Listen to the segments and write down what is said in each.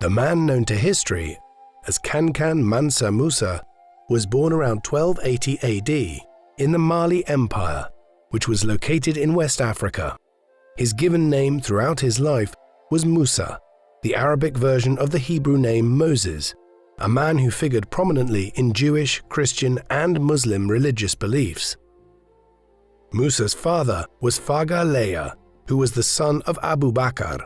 The man known to history as Kankan Mansa Musa was born around 1280 AD in the Mali Empire, which was located in West Africa. His given name throughout his life was Musa, the Arabic version of the Hebrew name Moses, a man who figured prominently in Jewish, Christian, and Muslim religious beliefs. Musa's father was Faga Leya, who was the son of Abu Bakr,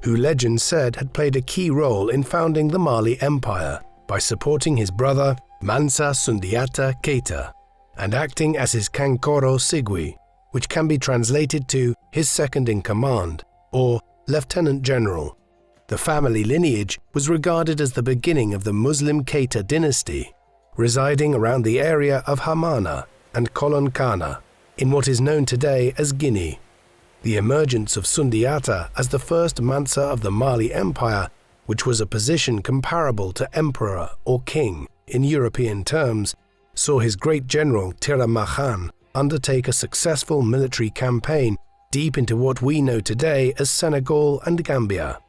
who legend said had played a key role in founding the Mali Empire by supporting his brother Mansa Sundiata Keita and acting as his Kankoro Sigui, which can be translated to his second-in-command or lieutenant general. The family lineage was regarded as the beginning of the Muslim Keita dynasty, residing around the area of Hamana and Kolonkana in what is known today as Guinea. The emergence of Sundiata as the first Mansa of the Mali Empire, which was a position comparable to emperor or king in European terms, saw his great general Tiramachan undertake a successful military campaign deep into what we know today as Senegal and Gambia.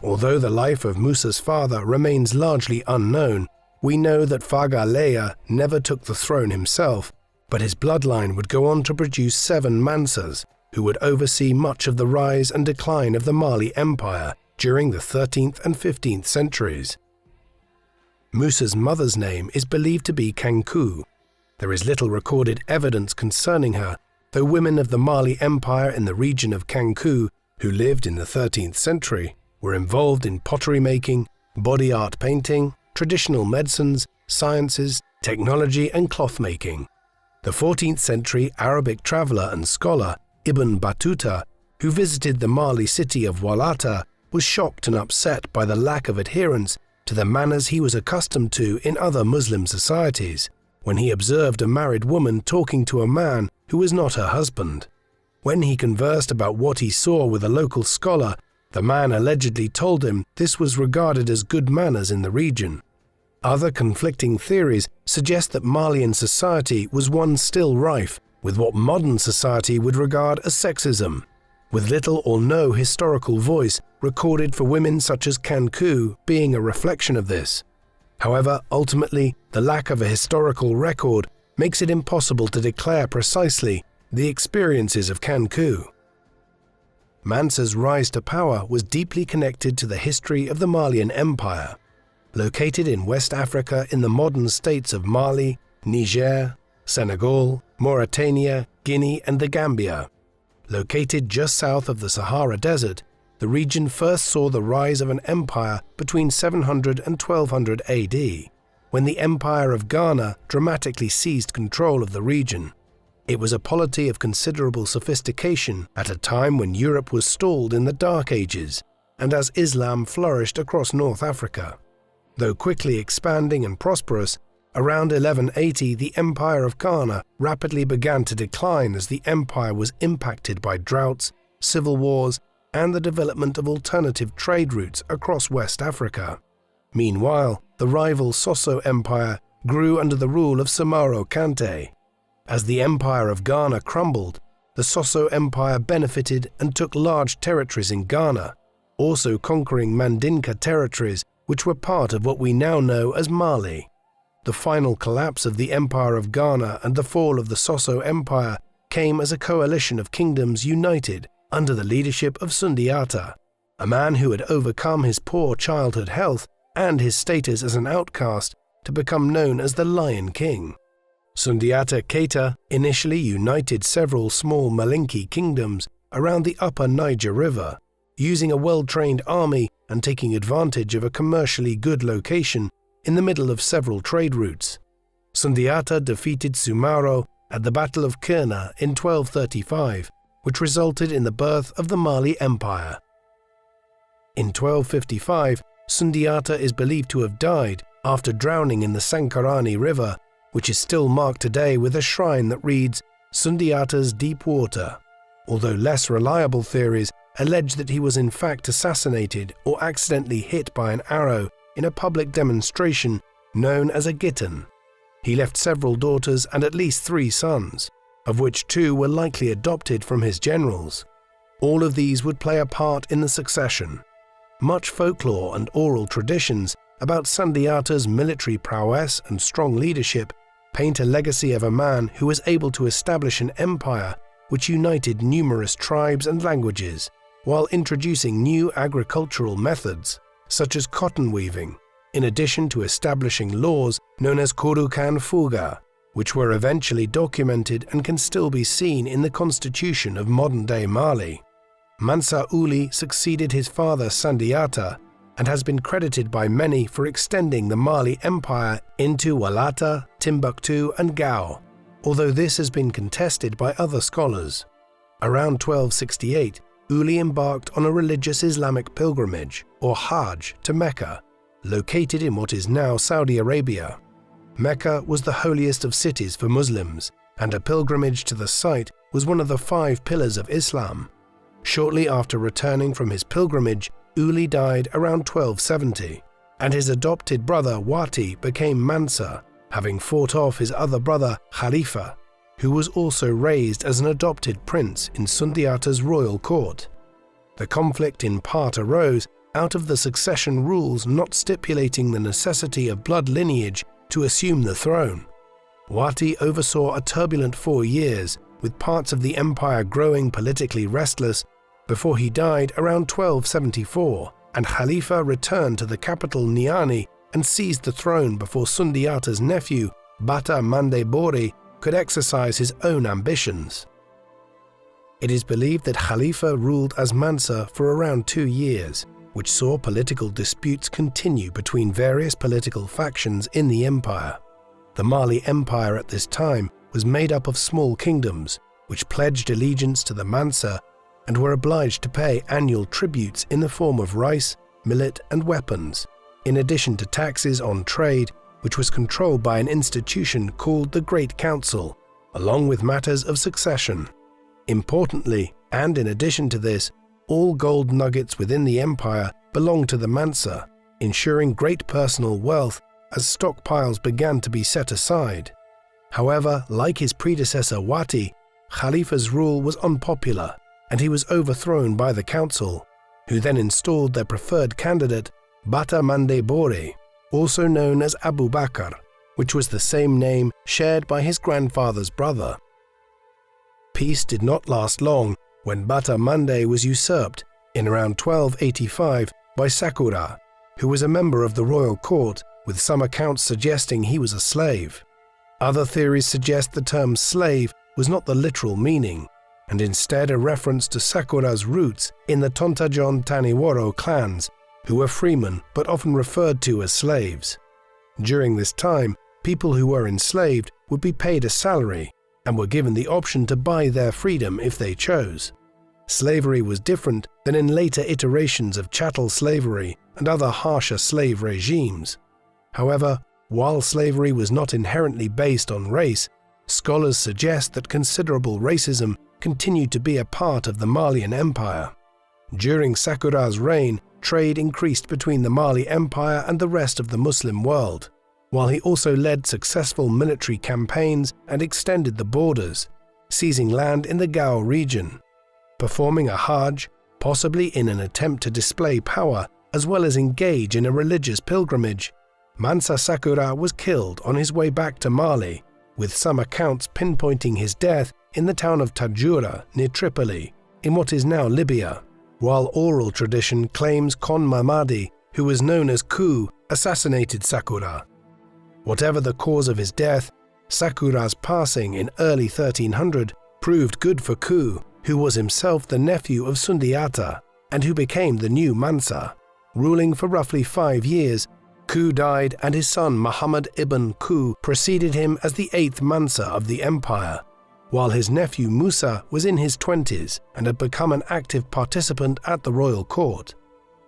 Although the life of Musa's father remains largely unknown, we know that Faga Leya never took the throne himself, but his bloodline would go on to produce 7 Mansas, who would oversee much of the rise and decline of the Mali Empire during the 13th and 15th centuries. Musa's mother's name is believed to be Kanku. There is little recorded evidence concerning her, though women of the Mali Empire in the region of Kanku, who lived in the 13th century, were involved in pottery making, body art painting, traditional medicines, sciences, technology, and cloth making. The 14th century Arabic traveller and scholar Ibn Battuta, who visited the Mali city of Walata, was shocked and upset by the lack of adherence to the manners he was accustomed to in other Muslim societies, when he observed a married woman talking to a man who was not her husband. When he conversed about what he saw with a local scholar, the man allegedly told him this was regarded as good manners in the region. Other conflicting theories suggest that Malian society was one still rife with what modern society would regard as sexism, with little or no historical voice recorded for women such as Kanku being a reflection of this. However, ultimately, the lack of a historical record makes it impossible to declare precisely the experiences of Kanku. Mansa's rise to power was deeply connected to the history of the Malian Empire, located in West Africa in the modern states of Mali, Niger, Senegal, Mauritania, Guinea, and the Gambia. Located just south of the Sahara Desert, the region first saw the rise of an empire between 700 and 1200 AD, when the Empire of Ghana dramatically seized control of the region. It was a polity of considerable sophistication at a time when Europe was stalled in the Dark Ages, and as Islam flourished across North Africa. Though quickly expanding and prosperous, around 1180 the Empire of Ghana rapidly began to decline as the empire was impacted by droughts, civil wars, and the development of alternative trade routes across West Africa. Meanwhile, the rival Soso Empire grew under the rule of Samaro Kante. As the Empire of Ghana crumbled, the Soso Empire benefited and took large territories in Ghana, also conquering Mandinka territories which were part of what we now know as Mali. The final collapse of the Empire of Ghana and the fall of the Soso Empire came as a coalition of kingdoms united under the leadership of Sundiata, a man who had overcome his poor childhood health and his status as an outcast to become known as the Lion King. Sundiata Keita initially united several small Malinke kingdoms around the upper Niger River, using a well-trained army and taking advantage of a commercially good location in the middle of several trade routes. Sundiata defeated Sumaro at the Battle of Kurna in 1235, which resulted in the birth of the Mali Empire. In 1255, Sundiata is believed to have died after drowning in the Sankarani River, which is still marked today with a shrine that reads Sundiata's Deep Water, although less reliable theories allege that he was in fact assassinated or accidentally hit by an arrow in a public demonstration known as a Gittan. He left several daughters and at least 3 sons, of which 2 were likely adopted from his generals. All of these would play a part in the succession. much folklore and oral traditions about Sundiata's military prowess and strong leadership paint a legacy of a man who was able to establish an empire which united numerous tribes and languages, while introducing new agricultural methods, such as cotton weaving, in addition to establishing laws known as Kurukan Fuga, which were eventually documented and can still be seen in the constitution of modern-day Mali. Mansa Uli succeeded his father Sundiata and has been credited by many for extending the Mali Empire into Walata, Timbuktu and Gao, although this has been contested by other scholars. Around 1268, Uli embarked on a religious Islamic pilgrimage, or Hajj, to Mecca, located in what is now Saudi Arabia. Mecca was the holiest of cities for Muslims, and a pilgrimage to the site was one of the 5 pillars of Islam. Shortly after returning from his pilgrimage, Uli died around 1270, and his adopted brother Wati became Mansa, having fought off his other brother Khalifa, who was also raised as an adopted prince in Sundiata's royal court. The conflict in part arose out of the succession rules not stipulating the necessity of blood lineage to assume the throne. Wati oversaw a turbulent 4 years, with parts of the empire growing politically restless, before he died around 1274, and Khalifa returned to the capital Niani and seized the throne before Sundiata's nephew, Bata Mande Bori, could exercise his own ambitions. It is believed that Khalifa ruled as Mansa for around 2 years, which saw political disputes continue between various political factions in the empire. The Mali Empire at this time was made up of small kingdoms, which pledged allegiance to the Mansa and were obliged to pay annual tributes in the form of rice, millet and weapons, in addition to taxes on trade, which was controlled by an institution called the Great Council, along with matters of succession. Importantly, and in addition to this, all gold nuggets within the empire belonged to the Mansa, ensuring great personal wealth as stockpiles began to be set aside. However, like his predecessor Wati, Khalifa's rule was unpopular, and he was overthrown by the council, who then installed their preferred candidate, Bata Mande Bori, also known as Abu Bakr, which was the same name shared by his grandfather's brother. Peace did not last long when Bata Mande was usurped in around 1285 by Sakura, who was a member of the royal court, with some accounts suggesting he was a slave. Other theories suggest the term slave was not the literal meaning, and instead a reference to Sakura's roots in the Tontajon Taniworo clans, who were freemen but often referred to as slaves. During this time, people who were enslaved would be paid a salary and were given the option to buy their freedom if they chose. Slavery was different than in later iterations of chattel slavery and other harsher slave regimes. However, while slavery was not inherently based on race, scholars suggest that considerable racism continued to be a part of the Malian Empire. During Sakura's reign, trade increased between the Mali Empire and the rest of the Muslim world, while he also led successful military campaigns and extended the borders, seizing land in the Gao region. Performing a Hajj, possibly in an attempt to display power as well as engage in a religious pilgrimage, Mansa Sakura was killed on his way back to Mali, with some accounts pinpointing his death in the town of Tajura near Tripoli, in what is now Libya, while oral tradition claims Kon Mamadi, who was known as Ku, assassinated Sakura. Whatever the cause of his death, Sakura's passing in early 1300 proved good for Ku, who was himself the nephew of Sundiata and who became the new Mansa. Ruling for roughly 5 years, Ku died and his son Muhammad ibn Ku preceded him as the 8th Mansa of the empire, while his nephew Musa was in his 20s and had become an active participant at the royal court.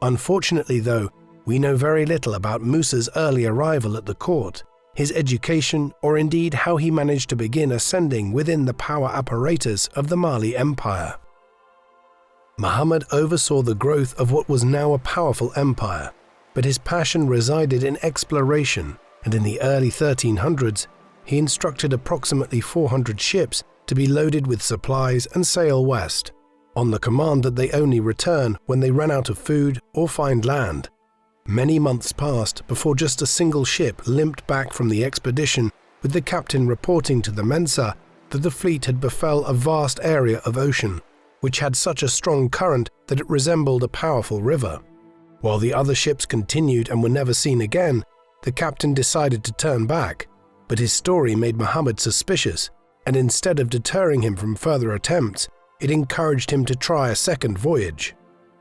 Unfortunately though, we know very little about Musa's early arrival at the court, his education, or indeed how he managed to begin ascending within the power apparatus of the Mali Empire. Muhammad oversaw the growth of what was now a powerful empire, but his passion resided in exploration, and in the early 1300s, he instructed approximately 400 ships to be loaded with supplies and sail west. on the command that they only return when they run out of food or find land. Many months passed before just a single ship limped back from the expedition, with the captain reporting to the Mensa that the fleet had befell a vast area of ocean, which had such a strong current that it resembled a powerful river. While the other ships continued and were never seen again, the captain decided to turn back, but his story made Muhammad suspicious, and instead of deterring him from further attempts, it encouraged him to try a second voyage.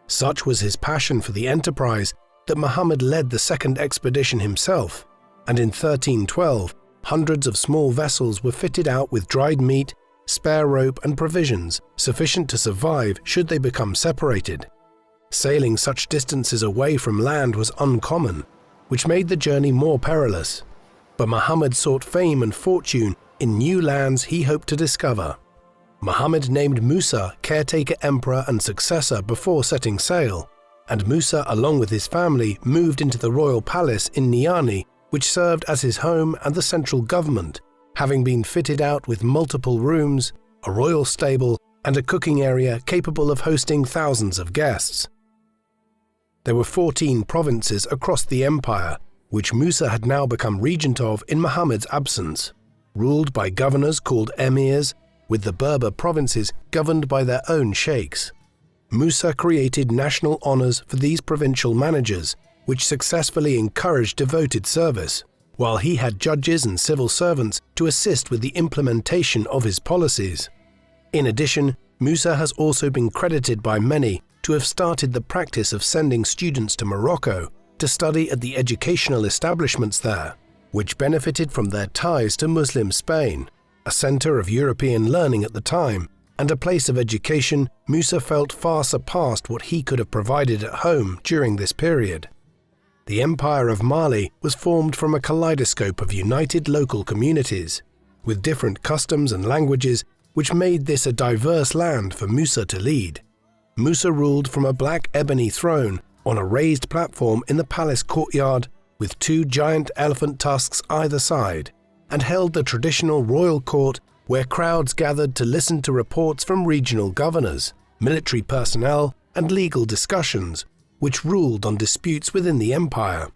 Such was his passion for the enterprise that Muhammad led the second expedition himself, and in 1312, hundreds of small vessels were fitted out with dried meat, spare rope and provisions sufficient to survive should they become separated. Sailing such distances away from land was uncommon, which made the journey more perilous. But Muhammad sought fame and fortune in new lands he hoped to discover. Muhammad named Musa caretaker emperor and successor before setting sail, and Musa along with his family moved into the royal palace in Niani, which served as his home and the central government, having been fitted out with multiple rooms, a royal stable, and a cooking area capable of hosting thousands of guests. There were 14 provinces across the empire, which Musa had now become regent of in Muhammad's absence, ruled by governors called emirs, with the Berber provinces governed by their own sheikhs. Musa created national honors for these provincial managers, which successfully encouraged devoted service, while he had judges and civil servants to assist with the implementation of his policies. In addition, Musa has also been credited by many to have started the practice of sending students to Morocco to study at the educational establishments there, which benefited from their ties to Muslim Spain, a center of European learning at the time, and a place of education Musa felt far surpassed what he could have provided at home during this period. The Empire of Mali was formed from a kaleidoscope of united local communities, with different customs and languages, which made this a diverse land for Musa to lead. Musa ruled from a black ebony throne on a raised platform in the palace courtyard with 2 giant elephant tusks either side, and held the traditional royal court where crowds gathered to listen to reports from regional governors, military personnel, and legal discussions, which ruled on disputes within the empire.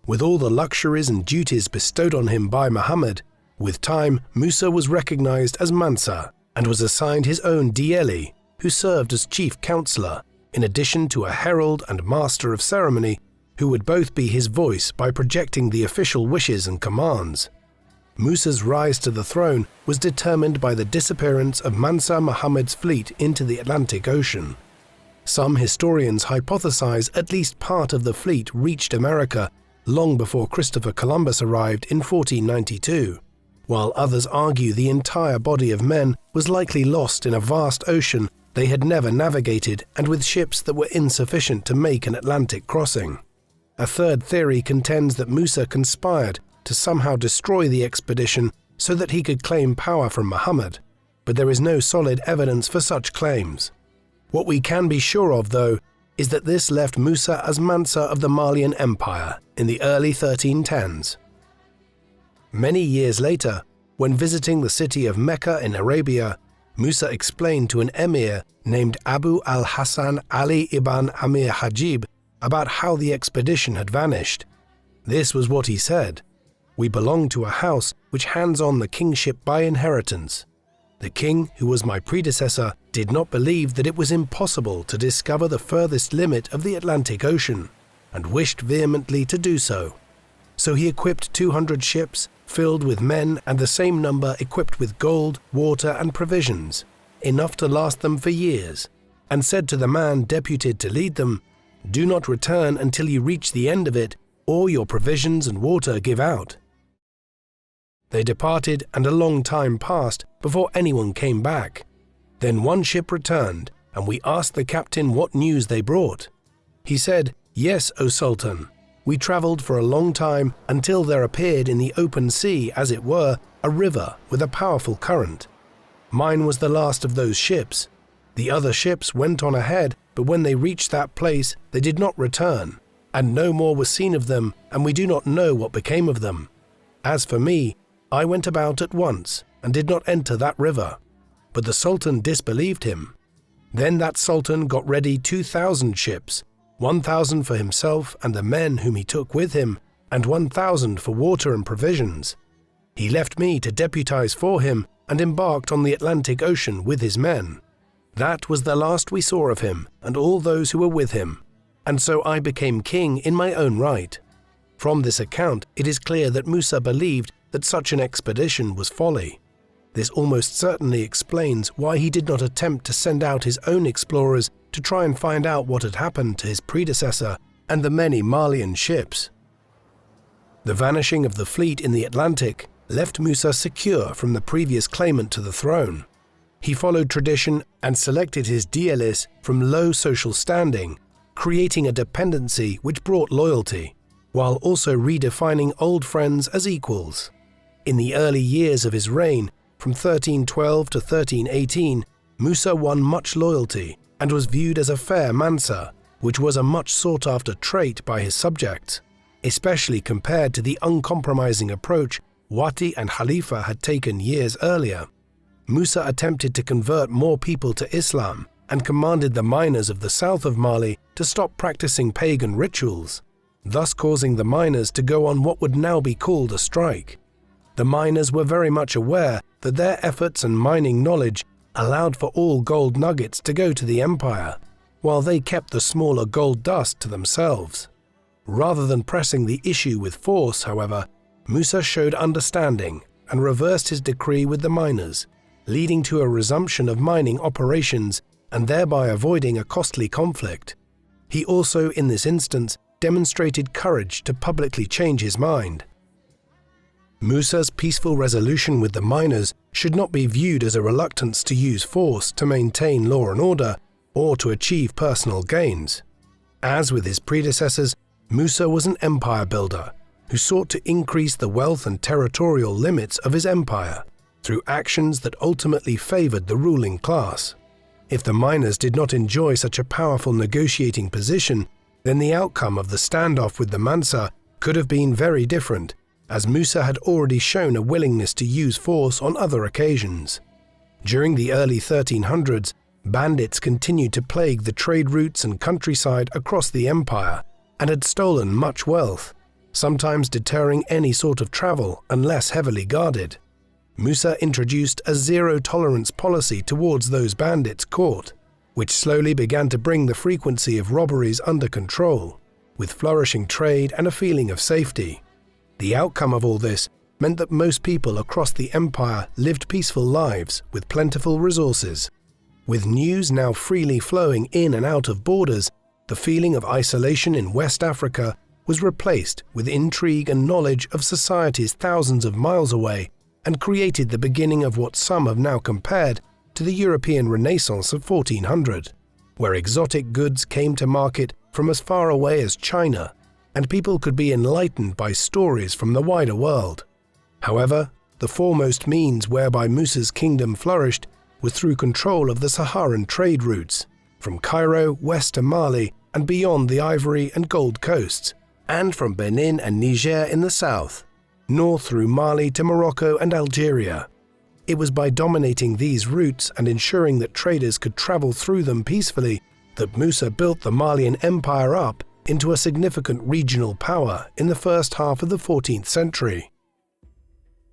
With all the luxuries and duties bestowed on him by Muhammad, with time Musa was recognized as Mansa and was assigned his own Dieli, who served as chief counselor, in addition to a herald and master of ceremony, who would both be his voice by projecting the official wishes and commands. Musa's rise to the throne was determined by the disappearance of Mansa Muhammad's fleet into the Atlantic Ocean. Some historians hypothesize at least part of the fleet reached America long before Christopher Columbus arrived in 1492, while others argue the entire body of men was likely lost in a vast ocean they had never navigated and with ships that were insufficient to make an Atlantic crossing. A third theory contends that Musa conspired to somehow destroy the expedition so that he could claim power from Muhammad, but there is no solid evidence for such claims. What we can be sure of, though, is that this left Musa as Mansa of the Malian Empire in the early 1310s. Many years later, when visiting the city of Mecca in Arabia, Musa explained to an emir named Abu al-Hasan Ali ibn Amir Hajib about how the expedition had vanished. This was what he said: "We belong to a house which hands on the kingship by inheritance. The king, who was my predecessor, did not believe that it was impossible to discover the furthest limit of the Atlantic Ocean, and wished vehemently to do so. So he equipped 200 ships, filled with men, and the same number equipped with gold, water, and provisions, enough to last them for years, and said to the man deputed to lead them, 'Do not return until you reach the end of it, or your provisions and water give out.' They departed, and a long time passed before anyone came back. Then one ship returned, and we asked the captain what news they brought. He said, 'Yes, O Sultan. We traveled for a long time until there appeared in the open sea, as it were, a river with a powerful current. Mine was the last of those ships. The other ships went on ahead, but when they reached that place, they did not return, and no more was seen of them, and we do not know what became of them. As for me, I went about at once and did not enter that river.' But the Sultan disbelieved him. Then that sultan got ready 2,000 ships, 1,000 for himself and the men whom he took with him, and 1,000 for water and provisions. He left me to deputize for him and embarked on the Atlantic Ocean with his men. That was the last we saw of him and all those who were with him, and so I became king in my own right. From this account, it is clear that Musa believed that such an expedition was folly. This almost certainly explains why he did not attempt to send out his own explorers to try and find out what had happened to his predecessor and the many Malian ships. The vanishing of the fleet in the Atlantic left Musa secure from the previous claimant to the throne. He followed tradition and selected his dielis from low social standing, creating a dependency which brought loyalty, while also redefining old friends as equals. In the early years of his reign, from 1312 to 1318, Musa won much loyalty and was viewed as a fair Mansa, which was a much sought-after trait by his subjects, especially compared to the uncompromising approach Wati and Khalifa had taken years earlier. Musa attempted to convert more people to Islam and commanded the miners of the south of Mali to stop practicing pagan rituals, thus causing the miners to go on what would now be called a strike. The miners were very much aware that their efforts and mining knowledge allowed for all gold nuggets to go to the empire, while they kept the smaller gold dust to themselves. Rather than pressing the issue with force, however, Musa showed understanding and reversed his decree with the miners, leading to a resumption of mining operations and thereby avoiding a costly conflict. He also, in this instance, demonstrated courage to publicly change his mind. Musa's peaceful resolution with the miners should not be viewed as a reluctance to use force to maintain law and order or to achieve personal gains. As with his predecessors, Musa was an empire builder who sought to increase the wealth and territorial limits of his empire through actions that ultimately favored the ruling class. If the miners did not enjoy such a powerful negotiating position, then the outcome of the standoff with the Mansa could have been very different, as Musa had already shown a willingness to use force on other occasions. During the early 1300s, bandits continued to plague the trade routes and countryside across the empire and had stolen much wealth, sometimes deterring any sort of travel unless heavily guarded. Musa introduced a zero-tolerance policy towards those bandits caught, which slowly began to bring the frequency of robberies under control, with flourishing trade and a feeling of safety. The outcome of all this meant that most people across the empire lived peaceful lives with plentiful resources. With news now freely flowing in and out of borders, the feeling of isolation in West Africa was replaced with intrigue and knowledge of societies thousands of miles away, and created the beginning of what some have now compared to the European Renaissance of 1400, where exotic goods came to market from as far away as China, and people could be enlightened by stories from the wider world. However, the foremost means whereby Musa's kingdom flourished was through control of the Saharan trade routes, from Cairo west to Mali and beyond the Ivory and Gold coasts, and from Benin and Niger in the south, north through Mali to Morocco and Algeria. It was by dominating these routes and ensuring that traders could travel through them peacefully that Musa built the Malian Empire up into a significant regional power in the first half of the 14th century.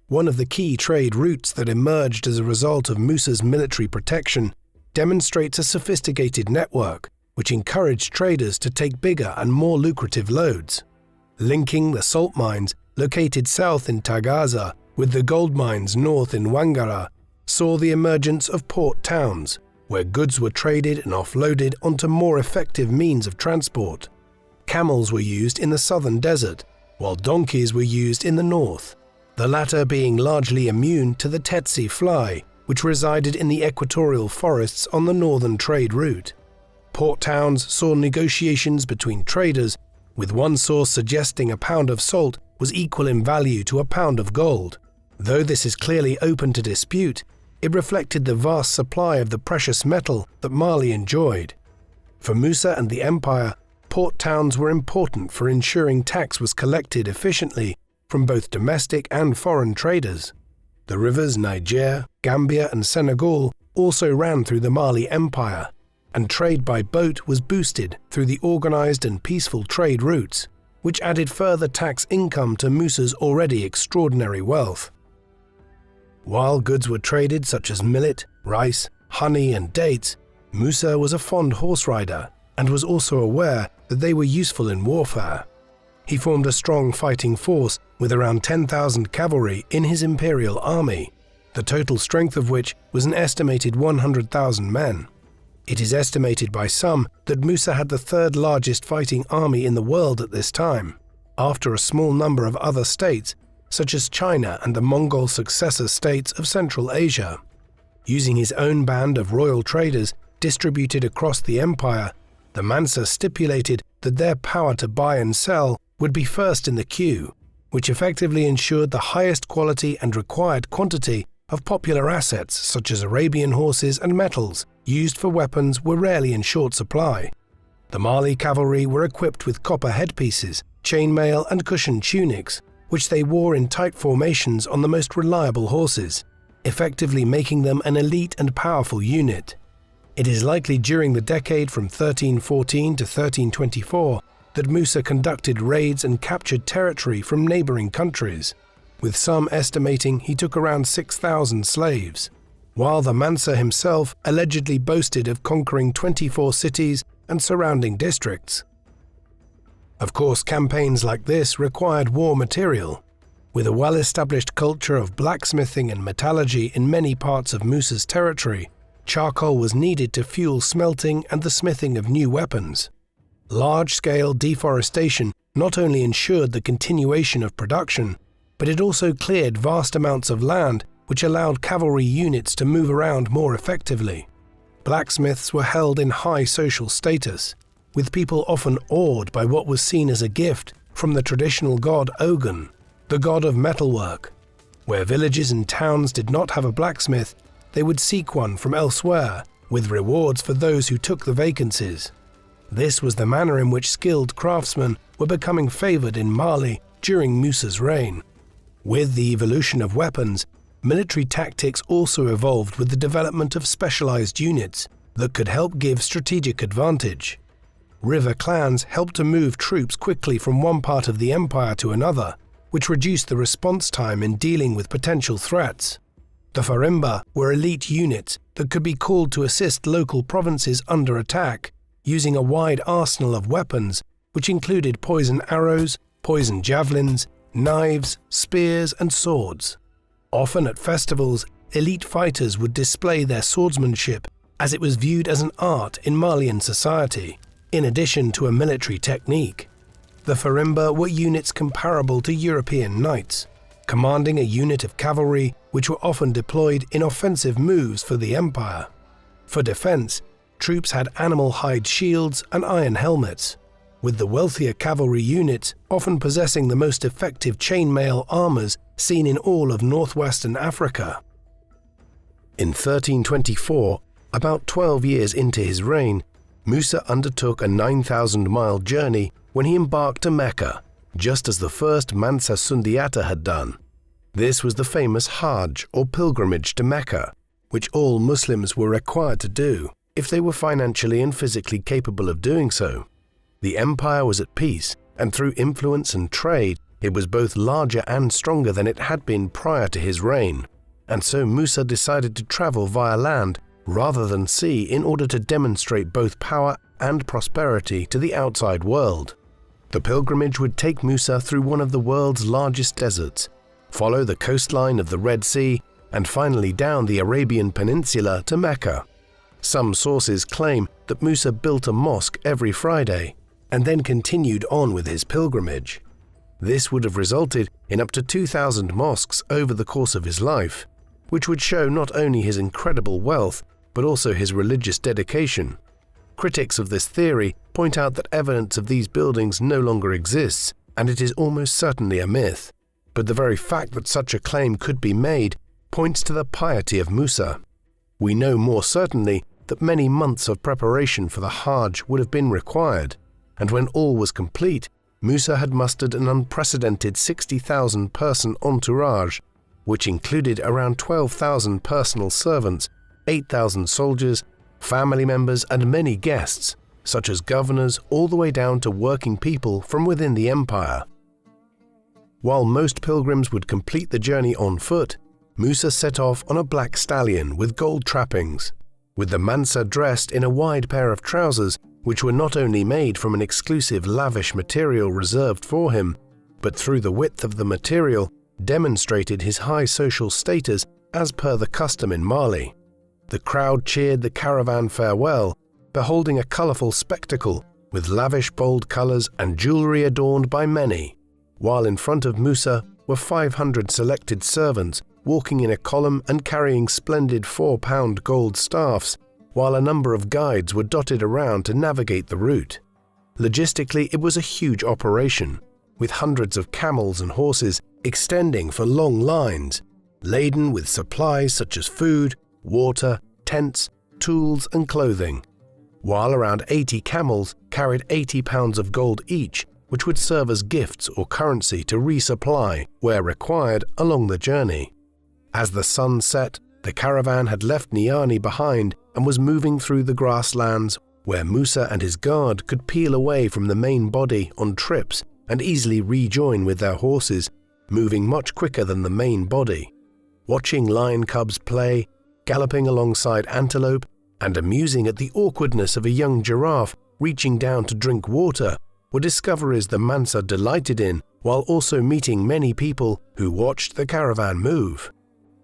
One of the key trade routes that emerged as a result of Musa's military protection demonstrates a sophisticated network which encouraged traders to take bigger and more lucrative loads. Linking the salt mines located south in Tagaza with the gold mines north in Wangara saw the emergence of port towns, where goods were traded and offloaded onto more effective means of transport. Camels were used in the southern desert, while donkeys were used in the north, the latter being largely immune to the tsetse fly, which resided in the equatorial forests on the northern trade route. Port towns saw negotiations between traders, with one source suggesting a pound of salt was equal in value to a pound of gold. Though this is clearly open to dispute, it reflected the vast supply of the precious metal that Mali enjoyed. For Musa and the empire, port towns were important for ensuring tax was collected efficiently from both domestic and foreign traders. The rivers Niger, Gambia and Senegal also ran through the Mali Empire, and trade by boat was boosted through the organized and peaceful trade routes, which added further tax income to Musa's already extraordinary wealth. While goods were traded such as millet, rice, honey, and dates, Musa was a fond horse rider and was also aware that they were useful in warfare. He formed a strong fighting force with around 10,000 cavalry in his imperial army, the total strength of which was an estimated 100,000 men. It is estimated by some that Musa had the third largest fighting army in the world at this time, after a small number of other states such as China and the Mongol successor states of Central Asia. Using his own band of royal traders distributed across the empire, the Mansa stipulated that their power to buy and sell would be first in the queue, which effectively ensured the highest quality and required quantity of popular assets such as Arabian horses and metals used for weapons were rarely in short supply. The Mali cavalry were equipped with copper headpieces, chainmail and cushioned tunics, which they wore in tight formations on the most reliable horses, effectively making them an elite and powerful unit. It is likely during the decade from 1314 to 1324 that Musa conducted raids and captured territory from neighboring countries, with some estimating he took around 6,000 slaves, while the Mansa himself allegedly boasted of conquering 24 cities and surrounding districts. Of course, campaigns like this required war material. With a well-established culture of blacksmithing and metallurgy in many parts of Musa's territory, charcoal was needed to fuel smelting and the smithing of new weapons. Large-scale deforestation not only ensured the continuation of production, but it also cleared vast amounts of land which allowed cavalry units to move around more effectively. Blacksmiths were held in high social status, with people often awed by what was seen as a gift from the traditional god Ogun, the god of metalwork. Where villages and towns did not have a blacksmith, they would seek one from elsewhere, with rewards for those who took the vacancies. This was the manner in which skilled craftsmen were becoming favored in Mali during Musa's reign. With the evolution of weapons, military tactics also evolved with the development of specialized units that could help give strategic advantage. River clans helped to move troops quickly from one part of the empire to another, which reduced the response time in dealing with potential threats. The Farimba were elite units that could be called to assist local provinces under attack, using a wide arsenal of weapons which included poison arrows, poison javelins, knives, spears and swords. Often at festivals, elite fighters would display their swordsmanship as it was viewed as an art in Malian society, in addition to a military technique. The Farimba were units comparable to European knights, commanding a unit of cavalry which were often deployed in offensive moves for the empire. For defense, troops had animal hide shields and iron helmets, with the wealthier cavalry units often possessing the most effective chainmail armors seen in all of northwestern Africa. In 1324, about 12 years into his reign, Musa undertook a 9,000-mile journey when he embarked to Mecca, just as the first Mansa Sundiata had done. This was the famous Hajj, or pilgrimage to Mecca, which all Muslims were required to do if they were financially and physically capable of doing so. The empire was at peace, and through influence and trade, it was both larger and stronger than it had been prior to his reign, and so Musa decided to travel via land rather than sea in order to demonstrate both power and prosperity to the outside world. The pilgrimage would take Musa through one of the world's largest deserts, follow the coastline of the Red Sea, and finally down the Arabian Peninsula to Mecca. Some sources claim that Musa built a mosque every Friday and then continued on with his pilgrimage. This would have resulted in up to 2,000 mosques over the course of his life, which would show not only his incredible wealth but also his religious dedication. Critics of this theory point out that evidence of these buildings no longer exists, and it is almost certainly a myth. But the very fact that such a claim could be made points to the piety of Musa. We know more certainly that many months of preparation for the Hajj would have been required, and when all was complete, Musa had mustered an unprecedented 60,000-person entourage, which included around 12,000 personal servants, 8,000 soldiers, family members and many guests, such as governors all the way down to working people from within the empire. While most pilgrims would complete the journey on foot, Musa set off on a black stallion with gold trappings, with the Mansa dressed in a wide pair of trousers which were not only made from an exclusive lavish material reserved for him, but through the width of the material demonstrated his high social status as per the custom in Mali. The crowd cheered the caravan farewell, beholding a colourful spectacle with lavish bold colours and jewellery adorned by many, while in front of Musa were 500 selected servants walking in a column and carrying splendid 4-pound gold staffs, while a number of guides were dotted around to navigate the route. Logistically, it was a huge operation, with hundreds of camels and horses extending for long lines, laden with supplies such as food, water, tents, tools and clothing, while around 80 camels carried 80 pounds of gold each, which would serve as gifts or currency to resupply, where required, along the journey. As the sun set, the caravan had left Niani behind and was moving through the grasslands where Musa and his guard could peel away from the main body on trips and easily rejoin with their horses, moving much quicker than the main body. Watching lion cubs play, galloping alongside antelope, and amusing at the awkwardness of a young giraffe reaching down to drink water were discoveries the Mansa delighted in, while also meeting many people who watched the caravan move.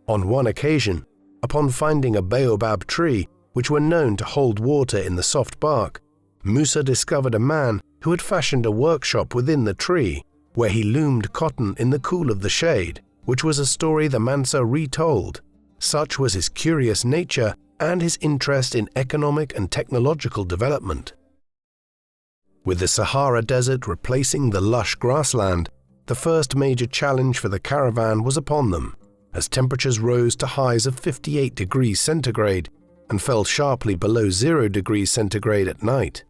On one occasion, upon finding a baobab tree which were known to hold water in the soft bark, Musa discovered a man who had fashioned a workshop within the tree where he loomed cotton in the cool of the shade, which was a story the Mansa retold. Such was his curious nature and his interest in economic and technological development. With the Sahara Desert replacing the lush grassland, the first major challenge for the caravan was upon them, as temperatures rose to highs of 58 degrees centigrade and fell sharply below 0 degrees centigrade at night.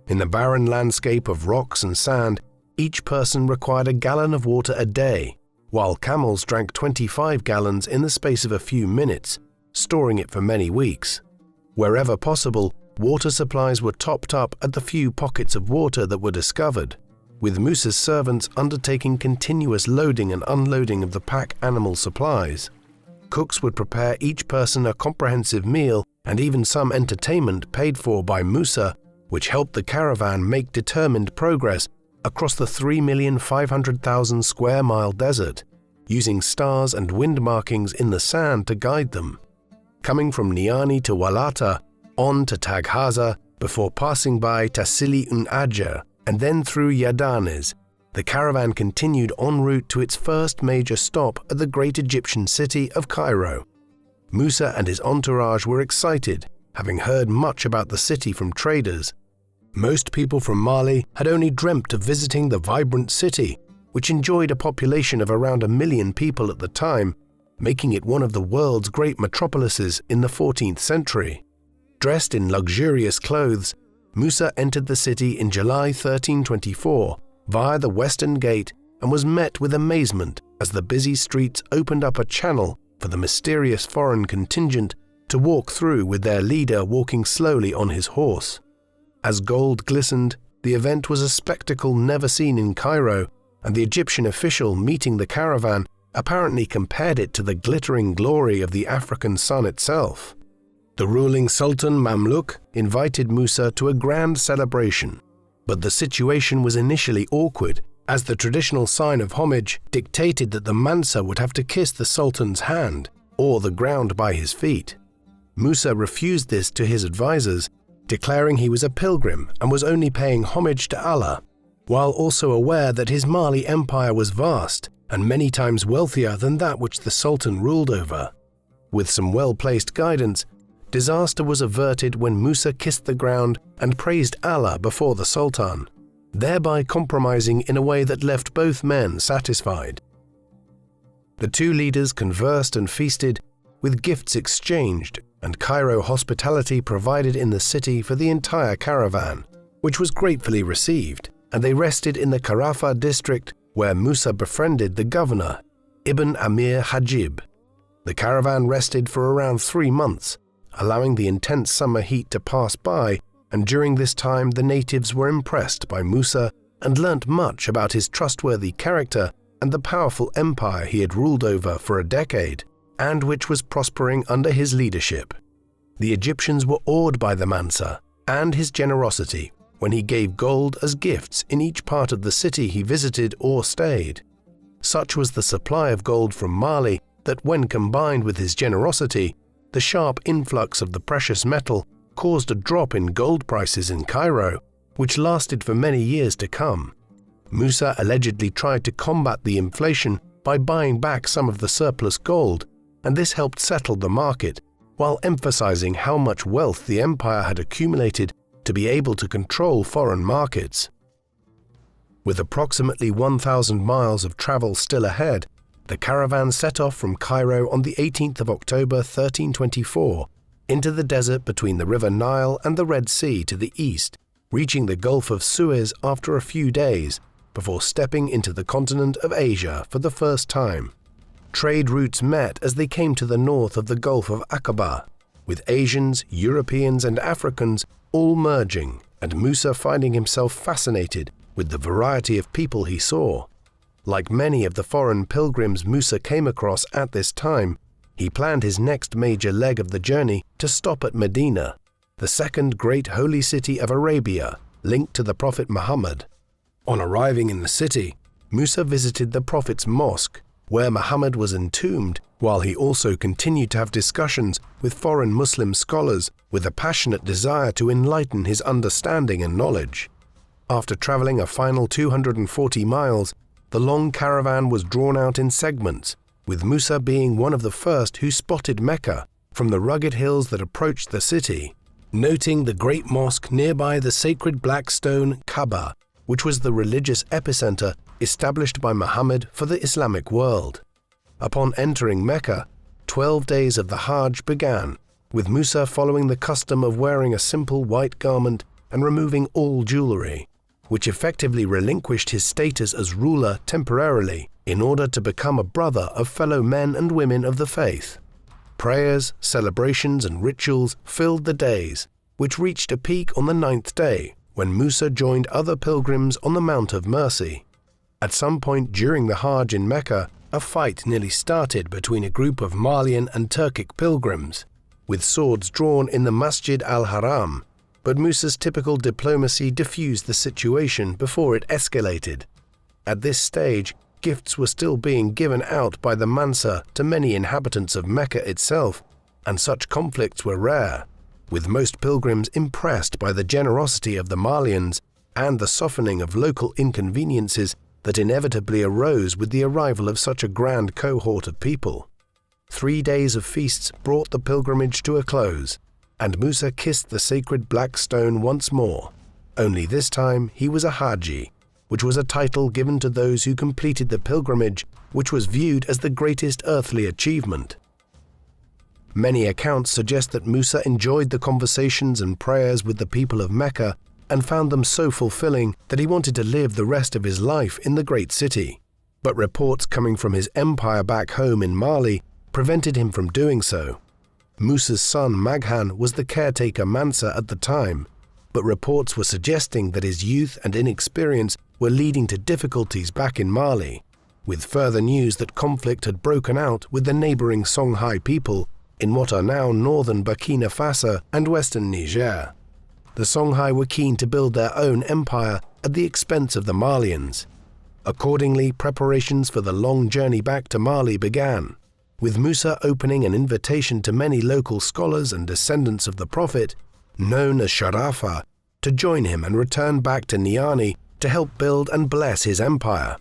In the barren landscape of rocks and sand, each person required a gallon of water a day, while camels drank 25 gallons in the space of a few minutes, storing it for many weeks. Wherever possible, water supplies were topped up at the few pockets of water that were discovered, with Musa's servants undertaking continuous loading and unloading of the pack animal supplies. Cooks would prepare each person a comprehensive meal and even some entertainment paid for by Musa, which helped the caravan make determined progress across the 3,500,000 square mile desert, using stars and wind markings in the sand to guide them. Coming from Niani to Walata, on to Taghaza, before passing by Tassili Ajer, and then through Yadanes, the caravan continued en route to its first major stop at the great Egyptian city of Cairo. Musa and his entourage were excited, having heard much about the city from traders. Most people from Mali had only dreamt of visiting the vibrant city, which enjoyed a population of around 1 million people at the time, making it one of the world's great metropolises in the 14th century. Dressed in luxurious clothes, Musa entered the city in July 1324 via the Western Gate and was met with amazement as the busy streets opened up a channel for the mysterious foreign contingent to walk through, with their leader walking slowly on his horse. As gold glistened, the event was a spectacle never seen in Cairo, and the Egyptian official meeting the caravan apparently compared it to the glittering glory of the African sun itself. The ruling Sultan Mamluk invited Musa to a grand celebration, but the situation was initially awkward, as the traditional sign of homage dictated that the Mansa would have to kiss the Sultan's hand or the ground by his feet. Musa refused this to his advisors, declaring he was a pilgrim and was only paying homage to Allah, while also aware that his Mali empire was vast and many times wealthier than that which the Sultan ruled over. With some well-placed guidance, disaster was averted when Musa kissed the ground and praised Allah before the Sultan, thereby compromising in a way that left both men satisfied. The two leaders conversed and feasted, with gifts exchanged and Cairo hospitality provided in the city for the entire caravan, which was gratefully received, and they rested in the Karafa district where Musa befriended the governor, Ibn Amir Hajib. The caravan rested for around 3 months, allowing the intense summer heat to pass by, and during this time the natives were impressed by Musa and learnt much about his trustworthy character and the powerful empire he had ruled over for a decade, and which was prospering under his leadership. The Egyptians were awed by the Mansa and his generosity when he gave gold as gifts in each part of the city he visited or stayed. Such was the supply of gold from Mali that when combined with his generosity, the sharp influx of the precious metal caused a drop in gold prices in Cairo, which lasted for many years to come. Musa allegedly tried to combat the inflation by buying back some of the surplus gold, and this helped settle the market, while emphasizing how much wealth the empire had accumulated to be able to control foreign markets. With approximately 1,000 miles of travel still ahead, the caravan set off from Cairo on the 18th of October 1324 into the desert between the River Nile and the Red Sea to the east, reaching the Gulf of Suez after a few days, before stepping into the continent of Asia for the first time. Trade routes met as they came to the north of the Gulf of Aqaba, with Asians, Europeans and Africans all merging, and Musa finding himself fascinated with the variety of people he saw. Like many of the foreign pilgrims Musa came across at this time, he planned his next major leg of the journey to stop at Medina, the second great holy city of Arabia, linked to the Prophet Muhammad. On arriving in the city, Musa visited the Prophet's mosque, where Muhammad was entombed, while he also continued to have discussions with foreign Muslim scholars with a passionate desire to enlighten his understanding and knowledge. After traveling a final 240 miles, the long caravan was drawn out in segments, with Musa being one of the first who spotted Mecca from the rugged hills that approached the city, noting the great mosque nearby the sacred black stone Kaaba, which was the religious epicenter established by Muhammad for the Islamic world. Upon entering Mecca, 12 days of the Hajj began, with Musa following the custom of wearing a simple white garment and removing all jewelry, which effectively relinquished his status as ruler temporarily in order to become a brother of fellow men and women of the faith. Prayers, celebrations and rituals filled the days, which reached a peak on the 9th day when Musa joined other pilgrims on the Mount of Mercy. At some point during the Hajj in Mecca, a fight nearly started between a group of Malian and Turkic pilgrims, with swords drawn in the Masjid al-Haram, but Musa's typical diplomacy diffused the situation before it escalated. At this stage, gifts were still being given out by the Mansa to many inhabitants of Mecca itself, and such conflicts were rare, with most pilgrims impressed by the generosity of the Malians and the softening of local inconveniences that inevitably arose with the arrival of such a grand cohort of people. 3 days of feasts brought the pilgrimage to a close, and Musa kissed the sacred black stone once more, only this time he was a Haji, which was a title given to those who completed the pilgrimage, which was viewed as the greatest earthly achievement. Many accounts suggest that Musa enjoyed the conversations and prayers with the people of Mecca and found them so fulfilling that he wanted to live the rest of his life in the great city. But reports coming from his empire back home in Mali prevented him from doing so. Musa's son Maghan was the caretaker Mansa at the time, but reports were suggesting that his youth and inexperience were leading to difficulties back in Mali, with further news that conflict had broken out with the neighboring Songhai people in what are now northern Burkina Faso and western Niger. The Songhai were keen to build their own empire at the expense of the Malians. Accordingly, preparations for the long journey back to Mali began, with Musa opening an invitation to many local scholars and descendants of the Prophet, known as Sharafa, to join him and return back to Niani to help build and bless his empire.